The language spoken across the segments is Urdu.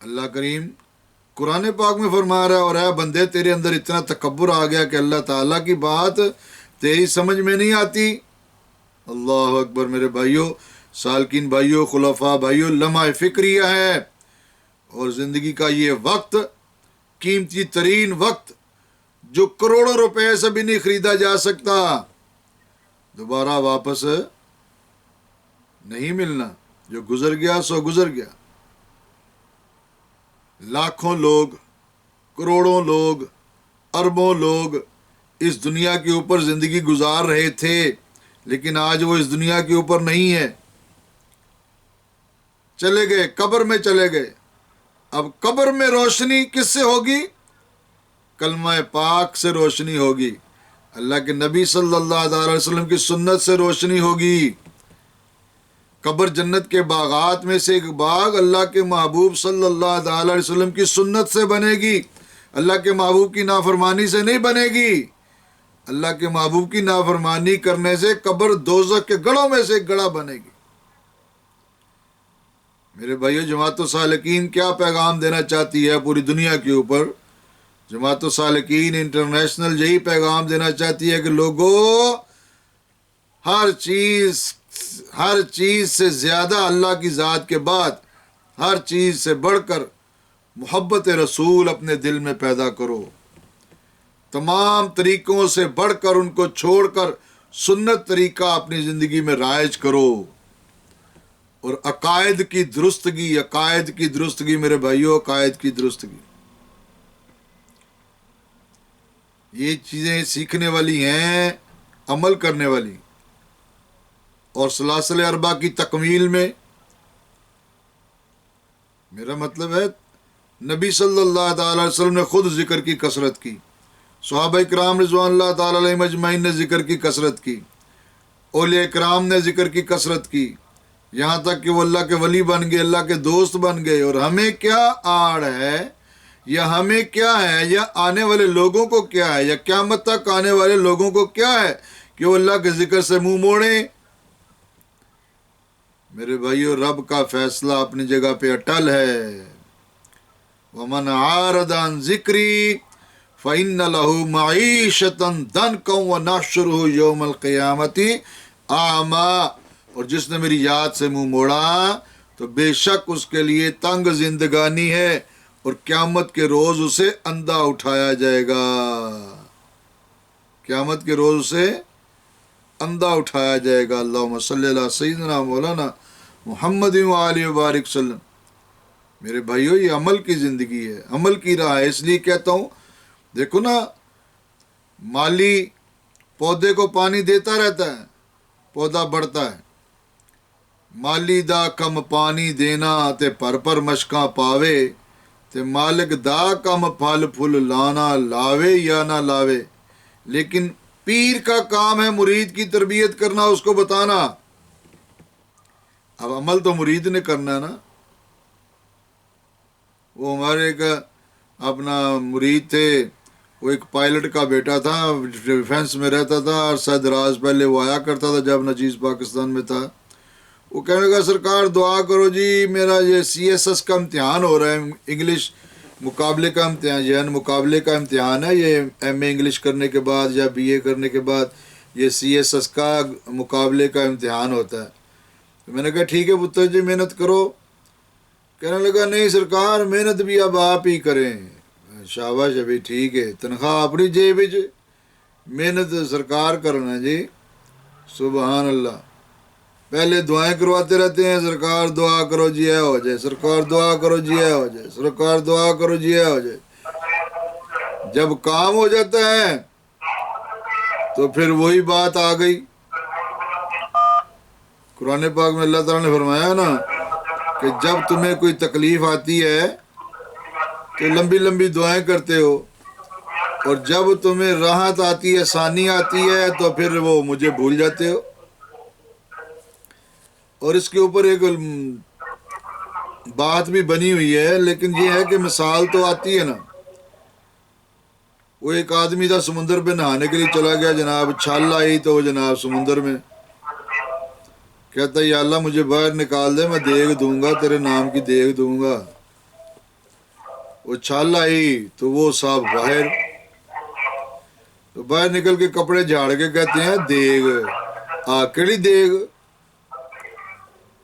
اللہ کریم قرآن پاک میں فرما رہا ہے، اور اے بندے تیرے اندر اتنا تکبر آ گیا کہ اللہ تعالیٰ کی بات تیری سمجھ میں نہیں آتی۔ اللہ اکبر میرے بھائیوں، سالکین بھائیوں، خلفاء بھائیوں، لمحہ فکریہ ہے، اور زندگی کا یہ وقت، قیمتی ترین وقت جو کروڑوں روپے سے بھی نہیں خریدا جا سکتا، دوبارہ واپس نہیں ملنا، جو گزر گیا سو گزر گیا۔ لاکھوں لوگ، کروڑوں لوگ، اربوں لوگ اس دنیا کے اوپر زندگی گزار رہے تھے، لیکن آج وہ اس دنیا کے اوپر نہیں ہے، چلے گئے، قبر میں چلے گئے۔ اب قبر میں روشنی کس سے ہوگی؟ کلمہ پاک سے روشنی ہوگی، اللہ کے نبی صلی اللہ علیہ وسلم کی سنت سے روشنی ہوگی۔ قبر جنت کے باغات میں سے ایک باغ اللہ کے محبوب صلی اللہ علیہ وسلم کی سنت سے بنے گی، اللہ کے محبوب کی نافرمانی سے نہیں بنے گی۔ اللہ کے محبوب کی نافرمانی کرنے سے قبر دوزخ کے گڑھوں میں سے ایک گڑھا بنے گی۔ میرے بھائیو، جماعت السالکین کیا پیغام دینا چاہتی ہے پوری دنیا کے اوپر؟ جماعت السالکین انٹرنیشنل یہی پیغام دینا چاہتی ہے کہ لوگوں، ہر چیز سے زیادہ اللہ کی ذات کے بعد ہر چیز سے بڑھ کر محبت رسول اپنے دل میں پیدا کرو، تمام طریقوں سے بڑھ کر ان کو چھوڑ کر سنت طریقہ اپنی زندگی میں رائج کرو، اور عقائد کی درستگی میرے بھائیوں، عقائد کی درستگی، یہ چیزیں سیکھنے والی ہیں، عمل کرنے والی۔ اور سلاسل اربع کی تکمیل میں میرا مطلب ہے نبی صلی اللہ تعالی علیہ وسلم نے خود ذکر کی کثرت کی، صحابہ کرام رضوان اللہ تعالی علیہم اجمعین نے ذکر کی کثرت کی، اولیاء کرام نے ذکر کی کثرت کی، یہاں تک کہ وہ اللہ کے ولی بن گئے، اللہ کے دوست بن گئے۔ اور ہمیں کیا آڑ ہے، یا ہمیں کیا ہے، یا آنے والے لوگوں کو کیا ہے، یا قیامت تک آنے والے لوگوں کو کیا ہے کہ وہ اللہ کے ذکر سے منہ موڑیں؟ میرے بھائیو، رب کا فیصلہ اپنی جگہ پہ اٹل ہے۔ وَمَنْ عَارَضَ عَنْ ذِكْرِي فَإِنَّ لَهُ مَعِيشَةً ضَنْكًا وَنَحْشُرُهُ يَوْمَ الْقِيَامَةِ أَعْمَىٰ، اور جس نے میری یاد سے منہ موڑا تو بے شک اس کے لیے تنگ زندگانی ہے، اور قیامت کے روز اسے اندھا اٹھایا جائے گا، قیامت کے روز اسے اندھا اٹھایا جائے گا۔ اللہم صلی اللہ سیدنا مولانا محمد وآلہ وبارک وسلم۔ میرے بھائیو، یہ عمل کی زندگی ہے، عمل کی راہ ہے۔ اس لیے کہتا ہوں، دیکھو نا، مالی پودے کو پانی دیتا رہتا ہے، پودا بڑھتا ہے۔ مالی دا کم پانی دینا تے پر مشکاں پاوے، تے مالک دا کم پھل پھل لانا، لاوے یا نہ لاوے۔ لیکن پیر کا کام ہے مرید کی تربیت کرنا، اس کو بتانا۔ اب عمل تو مرید نے کرنا ہے نا۔ وہ ہمارے ایک اپنا مرید تھے، وہ ایک پائلٹ کا بیٹا تھا، ڈیفینس میں رہتا تھا، اور عرصہ دراز پہلے وہ آیا کرتا تھا جب نجیز پاکستان میں تھا۔ وہ کہنے لگا، سرکار دعا کرو جی، میرا یہ CSS کا امتحان ہو رہا ہے، انگلش مقابلے کا امتحان، جین مقابلے کا امتحان ہے، یہ MA انگلش کرنے کے بعد یا BA کرنے کے بعد یہ CSS کا مقابلے کا امتحان ہوتا ہے۔ تو میں نے کہا ٹھیک ہے پتر جی، محنت کرو۔ کہنے لگا نہیں سرکار، محنت بھی اب آپ ہی کریں۔ شاباش، ابھی ٹھیک ہے، تنخواہ اپنی جیب وچ، محنت سرکار کرنا جی۔ سبحان اللہ۔ پہلے دعائیں کرواتے رہتے ہیں، سرکار دعا کرو جی اے ہو جائے، سرکار دعا کرو جی اے ہو جائے، سرکار دعا کرو جی اے ہو جائے۔ جب کام ہو جاتا ہے تو پھر وہی بات آ گئی۔ قرآن پاک میں اللہ تعالیٰ نے فرمایا نا کہ جب تمہیں کوئی تکلیف آتی ہے تو لمبی لمبی دعائیں کرتے ہو، اور جب تمہیں راحت آتی ہے، آسانی آتی ہے، تو پھر وہ مجھے بھول جاتے ہو۔ اور اس کے اوپر ایک بات بھی بنی ہوئی ہے، لیکن یہ ہے کہ مثال تو آتی ہے نا۔ وہ ایک آدمی تھا، سمندر پہ نہانے کے لیے چلا گیا، جناب چھال آئی تو وہ جناب سمندر میں کہتا ہے یا اللہ مجھے باہر نکال دے، میں دیگ دوں گا، تیرے نام کی دیگ دوں گا۔ وہ چھال آئی تو وہ صاحب باہر، تو باہر نکل کے کپڑے جھاڑ کے کہتے ہیں دیگ آ کیڑی دیگ،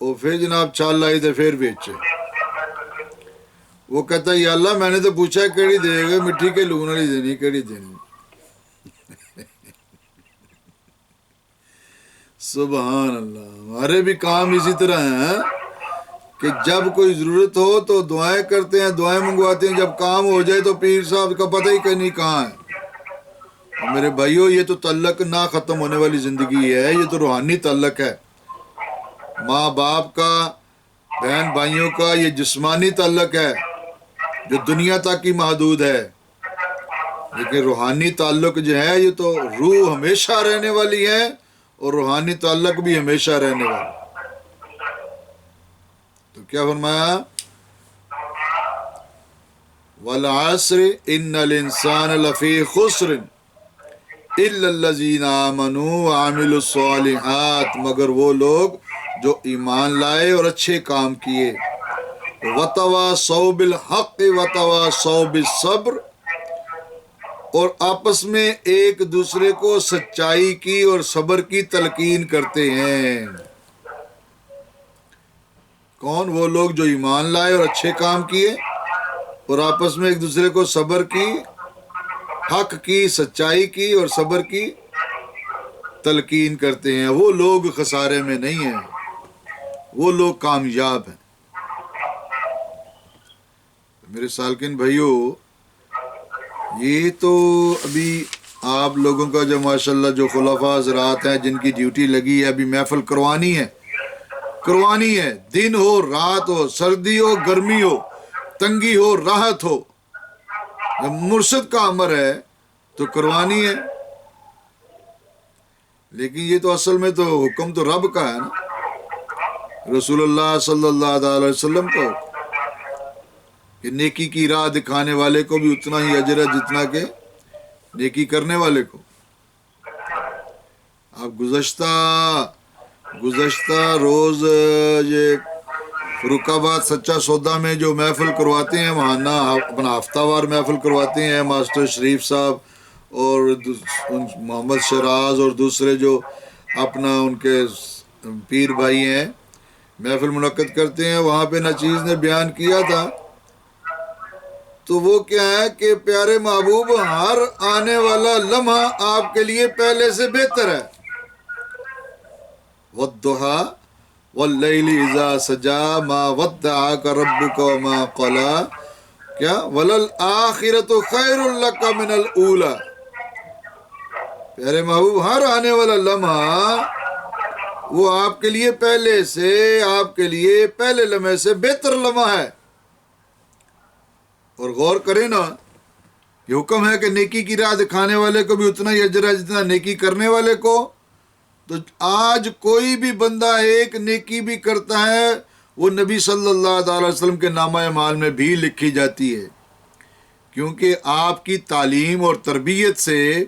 وہ پھر جناب چھال آئی تو پھر بیچے، وہ کہتا ہے یا اللہ میں نے تو پوچھا کیڑی دیگ، مٹھی کے لون والی دینی کیڑی دینی۔ سبحان اللہ، ہمارے بھی کام اسی طرح ہیں کہ جب کوئی ضرورت ہو تو دعائیں کرتے ہیں، دعائیں منگواتے ہیں، جب کام ہو جائے تو پیر صاحب کا پتہ ہی نہیں کہاں ہے۔ اور میرے بھائیوں یہ تو تعلق نہ ختم ہونے والی زندگی ہے، یہ تو روحانی تعلق ہے، ماں باپ کا، بہن بھائیوں کا، یہ جسمانی تعلق ہے جو دنیا تک ہی محدود ہے، لیکن روحانی تعلق جو ہے یہ تو روح ہمیشہ رہنے والی ہے اور روحانی تعلق بھی ہمیشہ رہنے والا۔ تو کیا فرمایا؟ والعصر ان الانسان لفی خسر الا الذین آمنوا وعملوا الصالحات، مگر وہ لوگ جو ایمان لائے اور اچھے کام کیے، وتواصوا بالحق وتواصوا بالصبر، اور آپس میں ایک دوسرے کو سچائی کی اور صبر کی تلقین کرتے ہیں۔ کون؟ وہ لوگ جو ایمان لائے اور اچھے کام کیے اور آپس میں ایک دوسرے کو صبر کی، حق کی، سچائی کی اور صبر کی تلقین کرتے ہیں، وہ لوگ خسارے میں نہیں ہیں، وہ لوگ کامیاب ہیں۔ میرے سالکین بھائیوں، یہ تو ابھی آپ لوگوں کا جو ماشاءاللہ جو خلفاء حضرات ہیں جن کی ڈیوٹی لگی ہے ابھی محفل کروانی ہے، دن ہو رات ہو، سردی ہو گرمی ہو، تنگی ہو راحت ہو، جب مرشد کا امر ہے تو کروانی ہے۔ لیکن یہ تو اصل میں تو حکم تو رب کا ہے نا، رسول اللہ صلی اللہ علیہ وسلم کا، کہ نیکی کی راہ دکھانے والے کو بھی اتنا ہی اجر ہے جتنا کہ نیکی کرنے والے کو۔ آپ گزشتہ روز یہ فروخ آباد سچا سودا میں جو محفل کرواتے ہیں، وہاں اپنا ہفتہ وار محفل کرواتے ہیں، ماسٹر شریف صاحب اور محمد شراز اور دوسرے جو اپنا ان کے پیر بھائی ہیں محفل منعقد کرتے ہیں، وہاں پہ نچیز نے بیان کیا تھا، تو وہ کیا ہے کہ پیارے محبوب ہر آنے والا لمحہ آپ کے لیے پہلے سے بہتر ہے۔ والضحیٰ واللیل اذا سجا ما ودعک ربک وما قلی، کیا وللآخرۃ خیر لک من الاولی، پیارے محبوب ہر آنے والا لمحہ وہ آپ کے لیے پہلے لمحے سے بہتر لمحہ ہے۔ اور غور کریں نا، یہ حکم ہے کہ نیکی کی راہ دکھانے والے کو بھی اتنا ہی اجر ہے جتنا نیکی کرنے والے کو۔ تو آج کوئی بھی بندہ ایک نیکی بھی کرتا ہے وہ نبی صلی اللہ علیہ وسلم کے نامہ اعمال میں بھی لکھی جاتی ہے، کیونکہ آپ کی تعلیم اور تربیت سے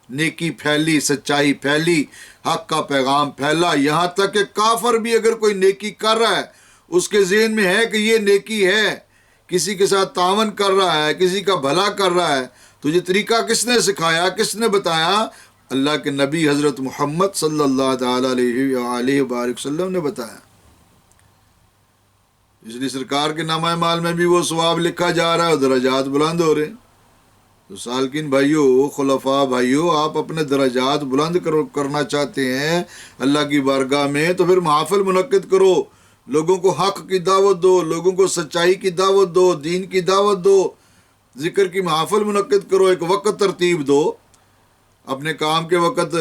نیکی پھیلی، سچائی پھیلی، حق کا پیغام پھیلا، یہاں تک کہ کافر بھی اگر کوئی نیکی کر رہا ہے اس کے ذہن میں ہے کہ یہ نیکی ہے، کسی کے ساتھ تعاون کر رہا ہے، کسی کا بھلا کر رہا ہے، تو یہ طریقہ کس نے سکھایا، کس نے بتایا؟ اللہ کے نبی حضرت محمد صلی اللہ تعالیٰ علیہ وآلہ وسلم نے بتایا۔ اس لیے سرکار کے نامہ اعمال میں بھی وہ ثواب لکھا جا رہا ہے اور درجات بلند ہو رہے ہیں۔ تو سالکین بھائیوں، خلفاء بھائیوں، آپ اپنے درجات بلند کرنا چاہتے ہیں اللہ کی بارگاہ میں، تو پھر محافل منعقد کرو، لوگوں کو حق کی دعوت دو، لوگوں کو سچائی کی دعوت دو، دین کی دعوت دو، ذکر کی محافل منعقد کرو، ایک وقت ترتیب دو، اپنے کام کے وقت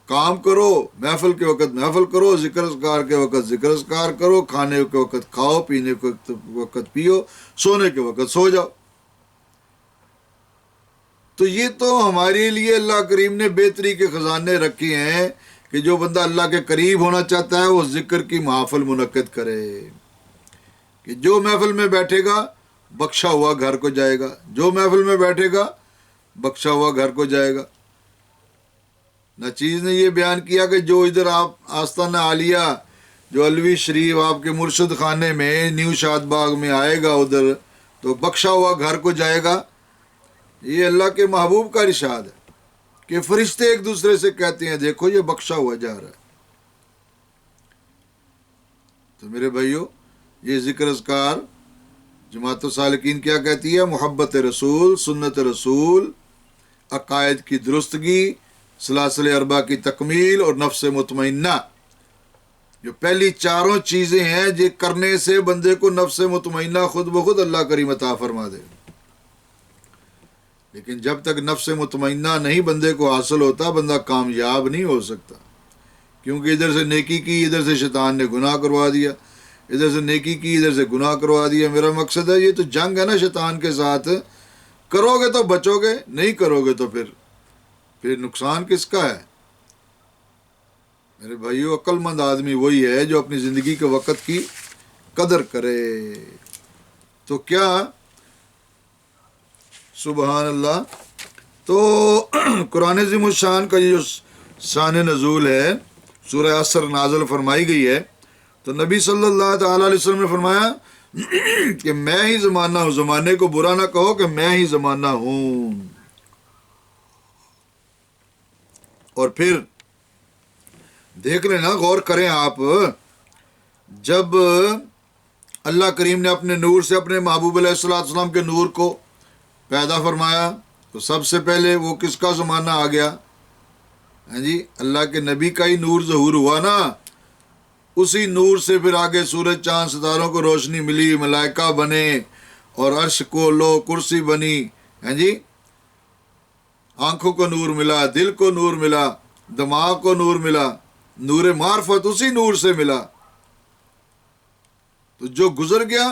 کام کرو، محفل کے وقت محفل کرو، ذکر اذکار کے وقت ذکر اذکار کرو، کھانے کے وقت کھاؤ، پینے کے وقت پیو، سونے کے وقت سو جاؤ۔ تو یہ تو ہمارے لیے اللہ کریم نے بہتری کے خزانے رکھے ہیں کہ جو بندہ اللہ کے قریب ہونا چاہتا ہے وہ ذکر کی محافل منعقد کرے، کہ جو محفل میں بیٹھے گا بخشا ہوا گھر کو جائے گا، جو محفل میں بیٹھے گا بخشا ہوا گھر کو جائے گا۔ نچیز نے یہ بیان کیا کہ جو ادھر آپ آستانہ عالیہ جو علوی شریف آپ کے مرشد خانے میں نیو شاد باغ میں آئے گا ادھر، تو بخشا ہوا گھر کو جائے گا. یہ اللہ کے محبوب کا ارشاد ہے کہ فرشتے ایک دوسرے سے کہتے ہیں دیکھو یہ بخشا ہوا جا رہا ہے. تو میرے بھائیو، یہ ذکر اذکار جماعت السالکین کیا کہتی ہے؟ محبت رسول، سنت رسول، عقائد کی درستگی، سلاسل اربع کی تکمیل اور نفس مطمئنہ. جو پہلی چاروں چیزیں ہیں یہ کرنے سے بندے کو نفس مطمئنہ خود بخود اللہ کریم عطا فرما دے. لیکن جب تک نفس مطمئنہ نہیں بندے کو حاصل ہوتا، بندہ کامیاب نہیں ہو سکتا. کیونکہ ادھر سے نیکی کی، ادھر سے شیطان نے گناہ کروا دیا، ادھر سے نیکی کی، ادھر سے گناہ کروا دیا. میرا مقصد ہے یہ تو جنگ ہے نا شیطان کے ساتھ. کرو گے تو بچو گے، نہیں کرو گے تو پھر نقصان کس کا ہے؟ میرے بھائیو، عقل مند آدمی وہی ہے جو اپنی زندگی کے وقت کی قدر کرے. تو کیا سبحان اللہ. تو قرآن عظیم الشان کا یہ جو شان نزول ہے، سورہ عصر نازل فرمائی گئی ہے، تو نبی صلی اللہ تعالیٰ علیہ وسلم نے فرمایا کہ میں ہی زمانہ ہوں. زمانے کو برا نہ کہو کہ میں ہی زمانہ ہوں. اور پھر دیکھ لینا، غور کریں آپ، جب اللہ کریم نے اپنے نور سے اپنے محبوب علیہ السلام کے نور کو پیدا فرمایا تو سب سے پہلے وہ کس کا زمانہ آ گیا؟ ہاں جی، اللہ کے نبی کا ہی نور ظہور ہوا نا. اسی نور سے پھر آگے سورج چاند ستاروں کو روشنی ملی، ملائکہ بنے اور عرش کو لو کرسی بنی. ہاں جی، آنکھوں کو نور ملا، دل کو نور ملا، دماغ کو نور ملا، نور معرفت اسی نور سے ملا. تو جو گزر گیا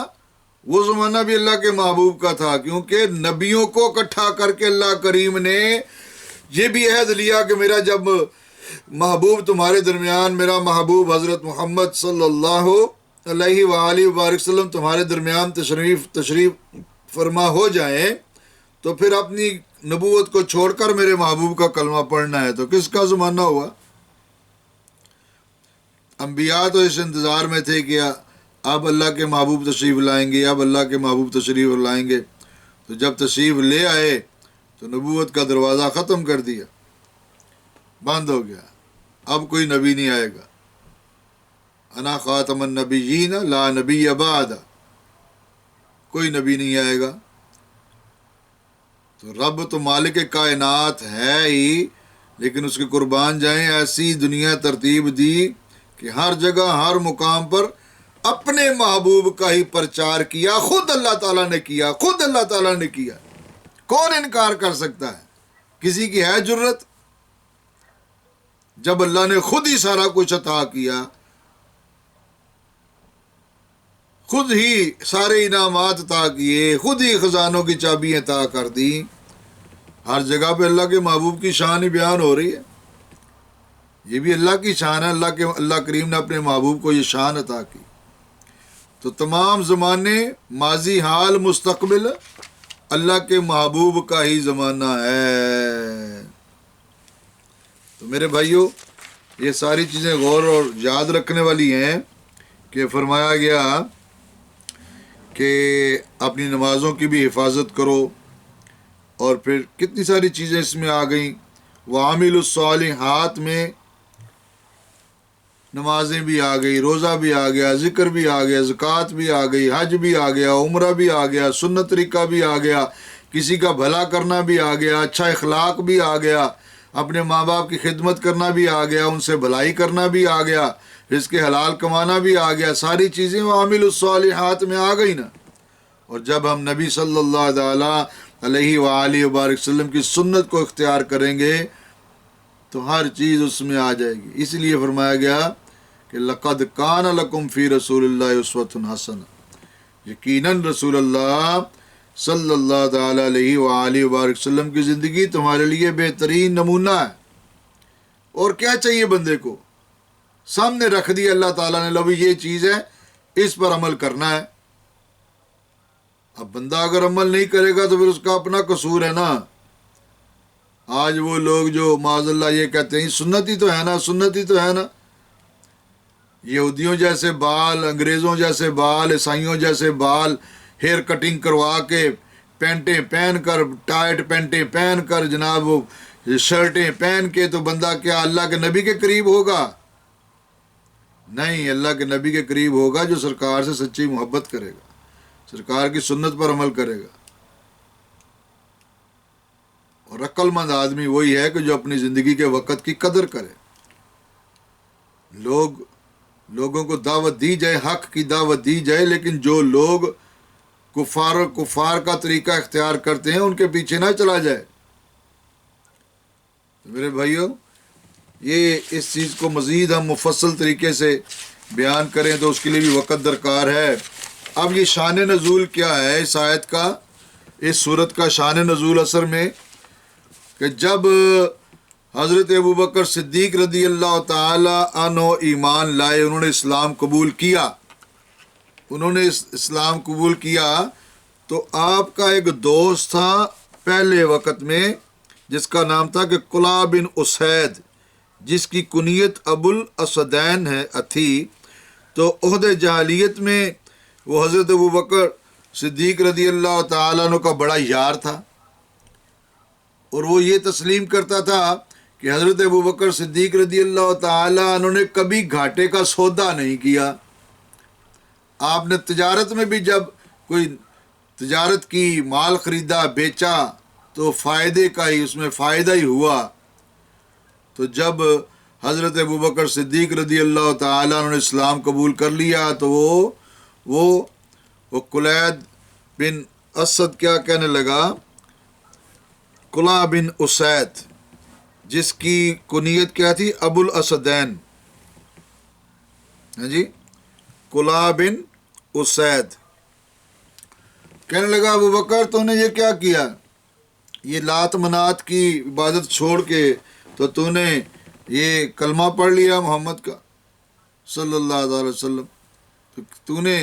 وہ زمانہ بھی اللہ کے محبوب کا تھا، کیونکہ نبیوں کو اکٹھا کر کے اللہ کریم نے یہ بھی عہد لیا کہ میرا جب محبوب تمہارے درمیان، میرا محبوب حضرت محمد صلی اللہ علیہ وآلہ وبارک وسلم تمہارے درمیان تشریف فرما ہو جائیں تو پھر اپنی نبوت کو چھوڑ کر میرے محبوب کا کلمہ پڑھنا ہے. تو کس کا زمانہ ہوا؟ انبیاء تو اس انتظار میں تھے کہ اب اللہ کے محبوب تشریف لائیں گے، اب اللہ کے محبوب تشریف لائیں گے. تو جب تشریف لے آئے تو نبوت کا دروازہ ختم کر دیا، بند ہو گیا. اب کوئی نبی نہیں آئے گا. انا خاتم النبیین لا نبی بعد، کوئی نبی نہیں آئے گا. تو رب تو مالک کائنات ہے ہی، لیکن اس کے قربان جائیں ایسی دنیا ترتیب دی کہ ہر جگہ ہر مقام پر اپنے محبوب کا ہی پرچار کیا. خود اللہ تعالیٰ نے کیا، خود اللہ تعالیٰ نے کیا. کون انکار کر سکتا ہے؟ کسی کی ہے جرت؟ جب اللہ نے خود ہی سارا کچھ عطا کیا، خود ہی سارے انعامات عطا کیے، خود ہی خزانوں کی چابیاں عطا کر دی، ہر جگہ پہ اللہ کے محبوب کی شان ہی بیان ہو رہی ہے. یہ بھی اللہ کی شان ہے. اللہ کریم نے اپنے محبوب کو یہ شان عطا کی. تو تمام زمانے، ماضی، حال، مستقبل، اللہ کے محبوب کا ہی زمانہ ہے. تو میرے بھائیو، یہ ساری چیزیں غور اور یاد رکھنے والی ہیں کہ فرمایا گیا کہ اپنی نمازوں کی بھی حفاظت کرو. اور پھر کتنی ساری چیزیں اس میں آ گئیں. وعامل الصالحات میں نمازیں بھی آ گئی، روزہ بھی آ گیا، ذکر بھی آ گیا، زکوٰۃ بھی آ گئی، حج بھی آ گیا، عمرہ بھی آ گیا، سنت طریقہ بھی آ گیا، کسی کا بھلا کرنا بھی آ گیا، اچھا اخلاق بھی آ گیا، اپنے ماں باپ کی خدمت کرنا بھی آ گیا، ان سے بھلائی کرنا بھی آ گیا، رزق حلال کمانا بھی آ گیا. ساری چیزیں وعامل الصالحات میں آ گئی نا. اور جب ہم نبی صلی اللہ تعالیٰ علیہ وآلہ وبارک وسلم کی سنت کو اختیار کریں گے تو ہر چیز اس میں آ جائے گی. اس لیے فرمایا گیا کہ لقد کان لکم فی رسول اللہ اسوۃ حسنہ، یقیناً رسول اللہ صلی اللہ تعالیٰ علیہ وآلہ وبارک وسلم کی زندگی تمہارے لیے بہترین نمونہ ہے. اور کیا چاہیے بندے کو؟ سامنے رکھ دیا اللہ تعالیٰ نے، لو یہ چیز ہے، اس پر عمل کرنا ہے. اب بندہ اگر عمل نہیں کرے گا تو پھر اس کا اپنا قصور ہے نا. آج وہ لوگ جو معاذ اللہ یہ کہتے ہیں سنتی تو ہے نا، سنتی تو ہے نا، یہودیوں جیسے بال، انگریزوں جیسے بال، عیسائیوں جیسے بال، ہیئر کٹنگ کروا کے، پینٹیں پہن کر، ٹائٹ پینٹیں پہن کر، جناب وہ شرٹیں پہن کے، تو بندہ کیا اللہ کے نبی کے قریب ہوگا؟ نہیں، اللہ کے نبی کے قریب ہوگا جو سرکار سے سچی محبت کرے گا، سرکار کی سنت پر عمل کرے گا۔ اور عقل مند آدمی وہی ہے کہ جو اپنی زندگی کے وقت کی قدر کرے۔ لوگوں کو دعوت دی جائے، حق کی دعوت دی جائے، لیکن جو لوگ کفار کا طریقہ اختیار کرتے ہیں ان کے پیچھے نہ چلا جائے۔ میرے بھائیوں، یہ اس چیز کو مزید ہم مفصل طریقے سے بیان کریں تو اس کے لیے بھی وقت درکار ہے۔ اب یہ شان نزول کیا ہے اس آیت کا، اس صورت کا شان نزول اثر میں، کہ جب حضرت ابوبکر صدیق رضی اللہ تعالی عنہ ایمان لائے، انہوں نے اسلام قبول کیا، اسلام قبول کیا، تو آپ کا ایک دوست تھا پہلے وقت میں جس کا نام تھا کہ قلاب بن اسید، جس کی کنیت ابو الاسدین تھی۔ تو عہد جاہلیت میں وہ حضرت ابوبکر صدیق رضی اللہ تعالیٰ عنہ کا بڑا یار تھا، اور وہ یہ تسلیم کرتا تھا کہ حضرت ابوبکر صدیق رضی اللہ تعالیٰ عنہ نے کبھی گھاٹے کا سودا نہیں کیا۔ آپ نے تجارت میں بھی جب کوئی تجارت کی، مال خریدا بیچا، تو فائدے کا ہی، اس میں فائدہ ہی ہوا۔ تو جب حضرت ابوبکر صدیق رضی اللہ تعالیٰ عنہ نے اسلام قبول کر لیا تو وہ قلید بن اسد کیا کہنے لگا، قلاب بن اسید، جس کی کنیت کیا تھی، ابو الاسدین، ہاں جی، قلاب بن اسید، کہنے لگا ابوبکر تو نے یہ کیا کیا، یہ لات منات کی عبادت چھوڑ کے تو نے یہ کلمہ پڑھ لیا محمد کا صلی اللہ علیہ وسلم، تو نے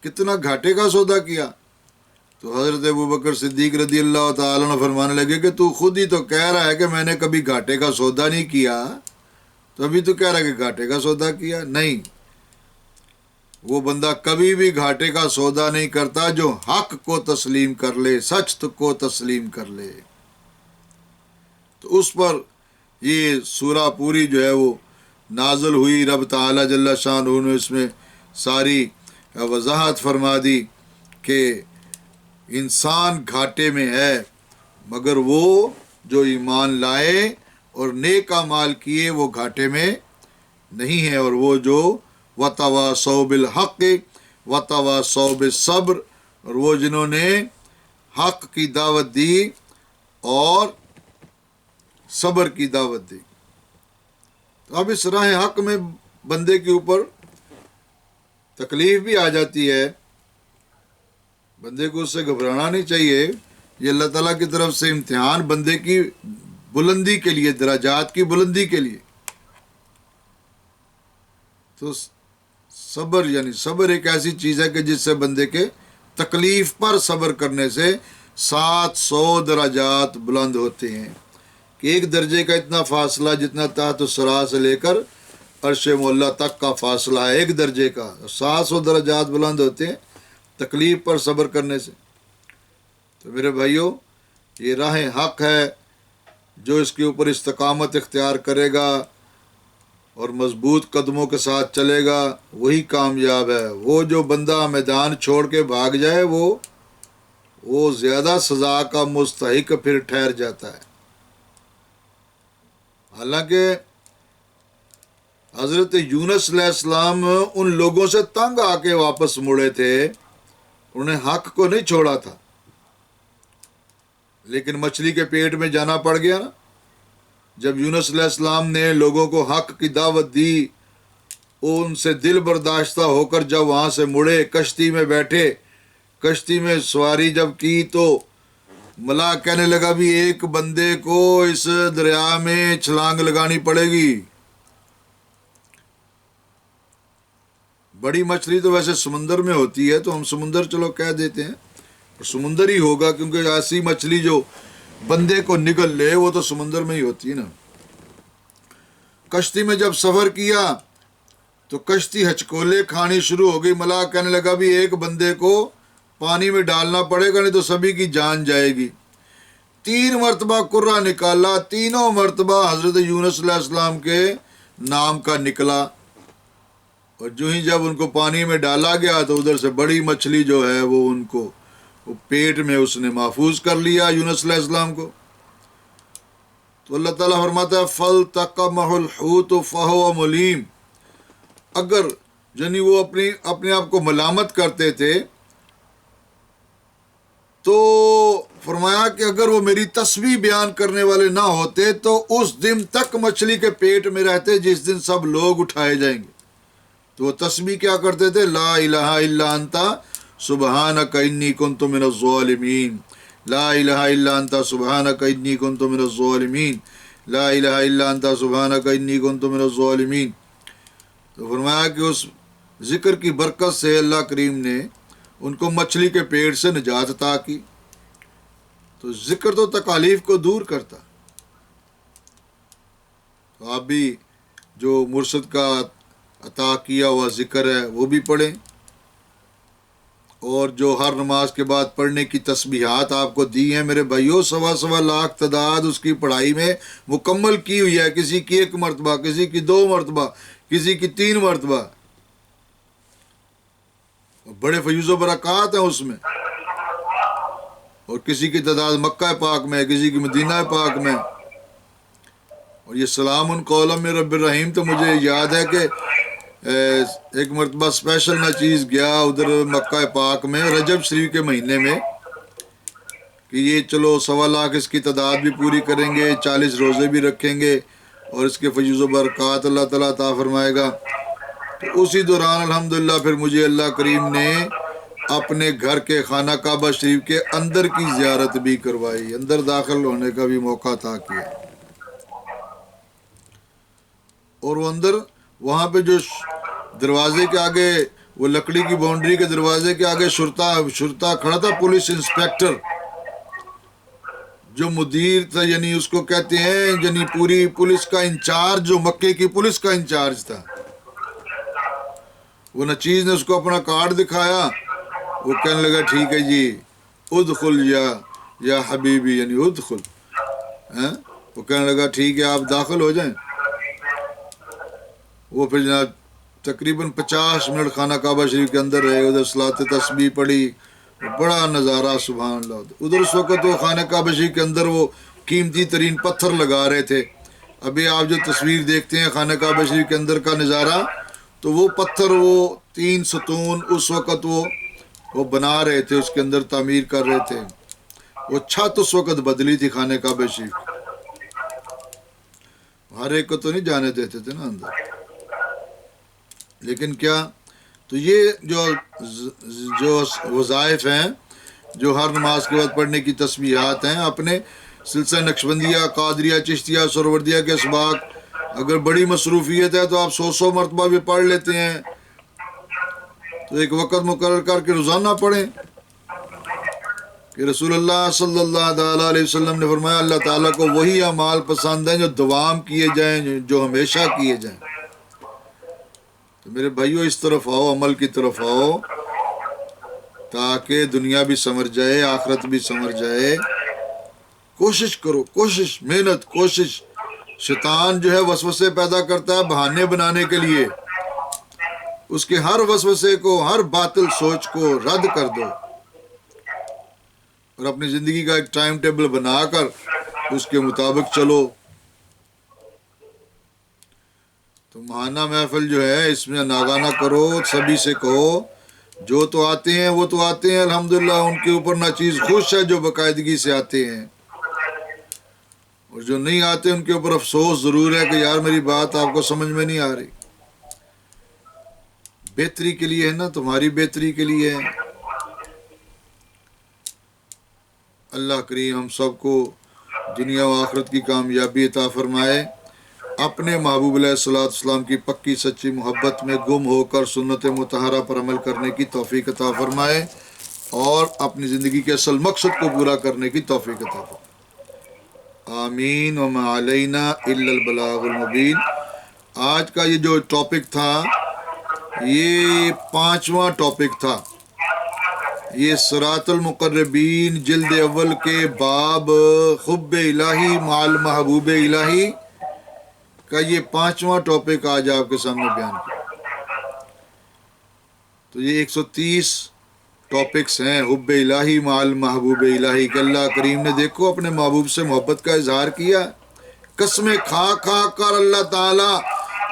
کتنا گھاٹے کا سودا کیا۔ تو حضرت ابوبکر صدیق رضی اللہ تعالیٰ عنہ فرمانے لگے کہ تو خود ہی تو کہہ رہا ہے کہ میں نے کبھی گھاٹے کا سودا نہیں کیا، تو ابھی تو کہہ رہا ہے کہ گھاٹے کا سودا کیا۔ نہیں، وہ بندہ کبھی بھی گھاٹے کا سودا نہیں کرتا جو حق کو تسلیم کر لے، سچ کو تسلیم کر لے۔ تو اس پر یہ سورہ پوری جو ہے وہ نازل ہوئی، رب تعالیٰ جل شانہ نے اس میں ساری وضاحت فرما دی کہ انسان گھاٹے میں ہے، مگر وہ جو ایمان لائے اور نیک اعمال کیے وہ گھاٹے میں نہیں ہے، اور وہ جو وَتَوَاصَوْا بِالْحَقِّ وَتَوَاصَوْا بِالصَّبْرِ، اور وہ جنہوں نے حق کی دعوت دی اور صبر کی دعوت دی۔ تو اب اس راہ حق میں بندے کے اوپر تکلیف بھی آ جاتی ہے، بندے کو اس سے گھبرانا نہیں چاہیے، یہ اللہ تعالیٰ کی طرف سے امتحان بندے کی بلندی کے لیے، درجات کی بلندی کے لیے۔ تو صبر، یعنی صبر ایک ایسی چیز ہے کہ جس سے بندے کے تکلیف پر صبر کرنے سے 700 درجات بلند ہوتے ہیں، کہ ایک درجے کا اتنا فاصلہ جتنا تحت الثری سے لے کر عرش معلیٰ تک کا فاصلہ ہے، ایک درجے کا 700 درجات بلند ہوتے ہیں تکلیف پر صبر کرنے سے۔ تو میرے بھائیوں، یہ راہ حق ہے، جو اس کے اوپر استقامت اختیار کرے گا اور مضبوط قدموں کے ساتھ چلے گا وہی کامیاب ہے۔ وہ جو بندہ میدان چھوڑ کے بھاگ جائے وہ زیادہ سزا کا مستحق پھر ٹھہر جاتا ہے۔ حالانکہ حضرت یونس علیہ السلام ان لوگوں سے تنگ آ کے واپس مڑے تھے، انہوں نے حق کو نہیں چھوڑا تھا، لیکن مچھلی کے پیٹ میں جانا پڑ گیا نا۔ جب یونس علیہ السلام نے لوگوں کو حق کی دعوت دی، ان سے دل برداشتہ ہو کر جب وہاں سے مڑے، کشتی میں بیٹھے، کشتی میں سواری جب کی، تو ملا کہنے لگا بھی ایک بندے کو اس دریا میں چھلانگ لگانی پڑے گی۔ بڑی مچھلی تو ویسے سمندر میں ہوتی ہے، تو ہم سمندر چلو کہہ دیتے ہیں، سمندر ہی ہوگا، کیونکہ ایسی مچھلی جو بندے کو نگل لے وہ تو سمندر میں ہی ہوتی ہے نا۔ کشتی میں جب سفر کیا تو کشتی ہچکولے کھانی شروع ہو گئی، ملا کہنے لگا بھی ایک بندے کو پانی میں ڈالنا پڑے گا، نہیں تو سبھی کی جان جائے گی۔ 3 مرتبہ قرہ نکالا، تینوں مرتبہ حضرت یونس علیہ السلام کے نام کا نکلا، اور جو ہی جب ان کو پانی میں ڈالا گیا تو ادھر سے بڑی مچھلی جو ہے وہ ان کو وہ پیٹ میں اس نے محفوظ کر لیا یونس علیہ السلام کو۔ تو اللہ تعالیٰ فرماتا ہے فَالْتَقَمَهُ الْحُوتُ فَهُوَ مُلِيمٌ، اگر یعنی وہ اپنے آپ کو ملامت کرتے تھے تو فرمایا کہ اگر وہ میری تسبیح بیان کرنے والے نہ ہوتے تو اس دن تک مچھلی کے پیٹ میں رہتے جس دن سب لوگ اٹھائے جائیں گے۔ تو وہ تسبیح کیا کرتے تھے؟ لا الہ الا انت سبحانک انی کنت من الظالمین، لا الہ الا انت سبحانک انی کنت من الظالمین، لا الہ الا انت سبحانک انی کنت من الظالمین۔ تو فرمایا کہ اس ذکر کی برکت سے اللہ کریم نے ان کو مچھلی کے پیٹ سے نجات عطا کی۔ تو ذکر تو تکالیف کو دور کرتا۔ تو آپ بھی جو مرشد کا عطا کیا ہوا ذکر ہے وہ بھی پڑھیں، اور جو ہر نماز کے بعد پڑھنے کی تسبیحات آپ کو دی ہیں میرے بھائیوں، 1.25 لاکھ تعداد اس کی پڑھائی میں مکمل کی ہوئی ہے، کسی کی 1 مرتبہ، کسی کی 2 مرتبہ، کسی کی 3 مرتبہ، بڑے فیوز و برکات ہیں اس میں، اور کسی کی تعداد مکہ پاک میں، کسی کی مدینہ پاک میں۔ اور یہ سلام قولا من رب الرحیم، تو مجھے یاد ہے کہ ایک مرتبہ اسپیشل نہ چیز گیا ادھر مکہ پاک میں رجب شریف کے مہینے میں، کہ یہ چلو 1.25 لاکھ اس کی تعداد بھی پوری کریں گے، 40 روزے بھی رکھیں گے، اور اس کے فیوز و برکات اللہ تعالیٰ عطا فرمائے گا۔ تو اسی دوران الحمدللہ پھر مجھے اللہ کریم نے اپنے گھر کے خانہ کعبہ شریف کے اندر کی زیارت بھی کروائی، اندر داخل ہونے کا بھی موقع عطا کیا۔ اور وہ اندر وہاں پہ جو دروازے کے آگے، وہ لکڑی کی باؤنڈری کے دروازے کے آگے شرطا کھڑا تھا، پولیس انسپیکٹر جو مدیر تھا، یعنی اس کو کہتے ہیں یعنی پوری پولیس کا انچارج، جو مکے کی پولیس کا انچارج تھا۔ وہ نچیز نے اس کو اپنا کارڈ دکھایا، وہ کہنے لگا ٹھیک ہے جی ادخل یا حبیبی، یعنی ادخل، وہ کہنے لگا ٹھیک ہے آپ داخل ہو جائیں۔ وہ پھر جناب تقریباً 50 منٹ خانہ کعبہ شریف کے اندر رہے، ادھر صلاۃ تسبیح پڑھی، بڑا نظارہ سبحان اللہ۔ ادھر اس وقت وہ خانہ کعبہ شریف کے اندر وہ قیمتی ترین پتھر لگا رہے تھے۔ ابھی آپ جو تصویر دیکھتے ہیں خانہ کعبہ شریف کے اندر کا نظارہ، تو وہ پتھر، وہ 3 ستون اس وقت وہ بنا رہے تھے، اس کے اندر تعمیر کر رہے تھے۔ وہ چھت اس وقت بدلی تھی خانہ کعبہ شریف، ہر ایک کو تو نہیں جانے دیتے تھے نا اندر۔ لیکن کیا، تو یہ جو وظائف ہیں جو ہر نماز کے بعد پڑھنے کی تسبیحات ہیں، اپنے سلسلہ نقشبندیہ، قادریہ، چشتیہ، سہروردیہ کے اسباق، اگر بڑی مصروفیت ہے تو آپ 100 مرتبہ بھی پڑھ لیتے ہیں، تو ایک وقت مقرر کر کے روزانہ پڑھیں۔ کہ رسول اللہ صلی اللہ تعالیٰ علیہ وسلم نے فرمایا اللہ تعالیٰ کو وہی اعمال پسند ہیں جو دوام کیے جائیں، جو ہمیشہ کیے جائیں۔ تو میرے بھائیو اس طرف آؤ، عمل کی طرف آؤ، تاکہ دنیا بھی سنور جائے، آخرت بھی سنور جائے۔ کوشش کرو، کوشش، محنت، کوشش۔ شیطان جو ہے وسوسے پیدا کرتا ہے بہانے بنانے کے لیے، اس کے ہر وسوسے کو، ہر باطل سوچ کو رد کر دو، اور اپنی زندگی کا ایک ٹائم ٹیبل بنا کر اس کے مطابق چلو۔ تو ماہانہ محفل جو ہے اس میں ناگانہ کرو، سبھی سے کہو جو تو آتے ہیں وہ تو آتے ہیں الحمدللہ، ان کے اوپر نہ چیز خوش ہے جو باقاعدگی سے آتے ہیں، اور جو نہیں آتے ان کے اوپر افسوس ضرور ہے کہ یار میری بات آپ کو سمجھ میں نہیں آ رہی۔ بہتری کے لیے ہے نا، تمہاری بہتری کے لیے ہے۔ اللہ کریم ہم سب کو دنیا و آخرت کی کامیابی عطا فرمائے، اپنے محبوب علیہ الصلوۃ والسلام کی پکی سچی محبت میں گم ہو کر سنت مطہرہ پر عمل کرنے کی توفیق عطا فرمائے، اور اپنی زندگی کے اصل مقصد کو پورا کرنے کی توفیق عطا فرمائے۔ آمین وما علینا الا البلاغ المبین۔ آج کا یہ جو ٹاپک تھا، یہ 5واں ٹاپک تھا، یہ صراط المقربین جلد اول کے باب حب الہی مع المحبوب الہی کا یہ 5واں ٹاپک آج آپ کے سامنے بیان کیا۔ تو یہ 130 ٹاپکس ہیں حب الہی مع المحبوب الہی کہ اللہ کریم نے دیکھو اپنے محبوب سے محبت کا اظہار کیا، قسمیں کھا کھا کر اللہ تعالیٰ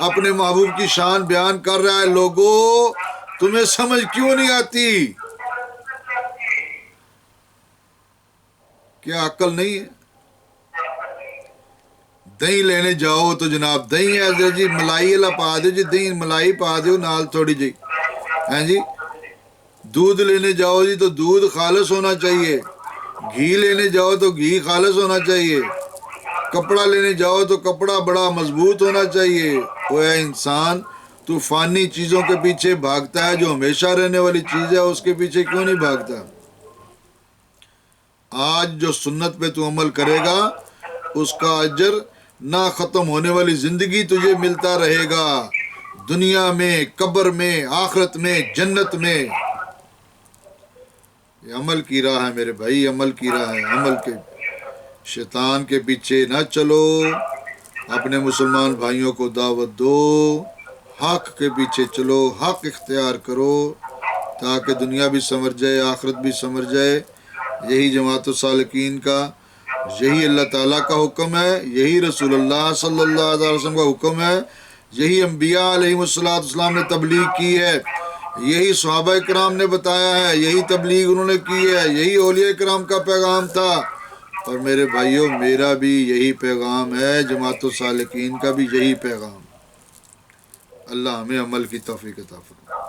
اپنے محبوب کی شان بیان کر رہا ہے۔ لوگوں تمہیں سمجھ کیوں نہیں آتی؟ کیا عقل نہیں ہے؟ دہی لینے جاؤ تو جناب دہی ہے جی، ملائی اللہ پا دو جی، دہی ملائی پا دو نال تھوڑی جی، ہیں جی۔ دودھ لینے جاؤ جی تو دودھ خالص ہونا چاہیے، گھی لینے جاؤ تو گھی خالص ہونا چاہیے، کپڑا لینے جاؤ تو کپڑا بڑا مضبوط ہونا چاہیے۔ وہ ہے انسان، تو فانی چیزوں کے پیچھے بھاگتا ہے، جو ہمیشہ رہنے والی چیز ہے اس کے پیچھے کیوں نہیں بھاگتا؟ آج جو سنت پہ تو عمل کرے گا اس کا اجر نہ ختم ہونے والی زندگی تجھے ملتا رہے گا، دنیا میں، قبر میں، آخرت میں، جنت میں۔ یہ عمل کی راہ ہے میرے بھائی، عمل کی راہ ہے، عمل کے شیطان کے پیچھے نہ چلو، اپنے مسلمان بھائیوں کو دعوت دو، حق کے پیچھے چلو، حق اختیار کرو تاکہ دنیا بھی سنور جائے، آخرت بھی سنور جائے۔ یہی جماعت السالکین کا، یہی اللہ تعالیٰ کا حکم ہے، یہی رسول اللہ صلی اللہ علیہ وسلم کا حکم ہے، یہی انبیاء علیہ السلام نے تبلیغ کی ہے، یہی صحابہ کرام نے بتایا ہے، یہی تبلیغ انہوں نے کی ہے، یہی اولیاء کرام کا پیغام تھا۔ اور میرے بھائیوں میرا بھی یہی پیغام ہے، جماعت السالکین کا بھی یہی پیغام۔ اللہ ہمیں عمل کی توفیق عطا فرمائے۔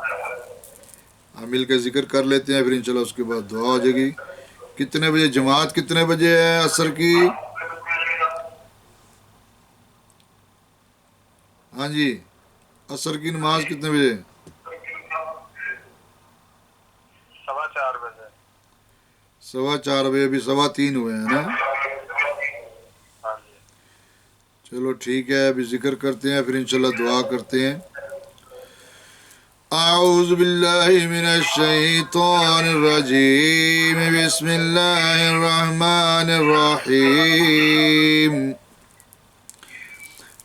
ہم مل کے ذکر کر لیتے ہیں، پھر انشاءاللہ اس کے بعد دعا ہو جائے گی۔ کتنے بجے جماعت کتنے بجے ہے عصر کی؟ ہاں جی، عصر کی نماز کتنے بجے؟ 4:15 بجے۔ 4:15 بجے، ابھی 3:15 ہوئے ہیں نا؟ ہاں جی۔ چلو ٹھیک ہے، ابھی ذکر کرتے ہیں پھر انشاءاللہ دعا کرتے ہیں۔ اعوذ باللہ من الشیطان الرجیم، بسم اللہ الرحمن الرحیم۔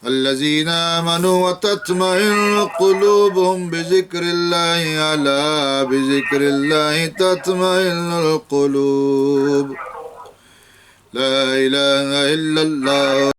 الذین آمنوا وتطمئن قلوبهم بذکر اللہ، الا بذکر اللہ تطمئن القلوب، لا الہ الا اللہ۔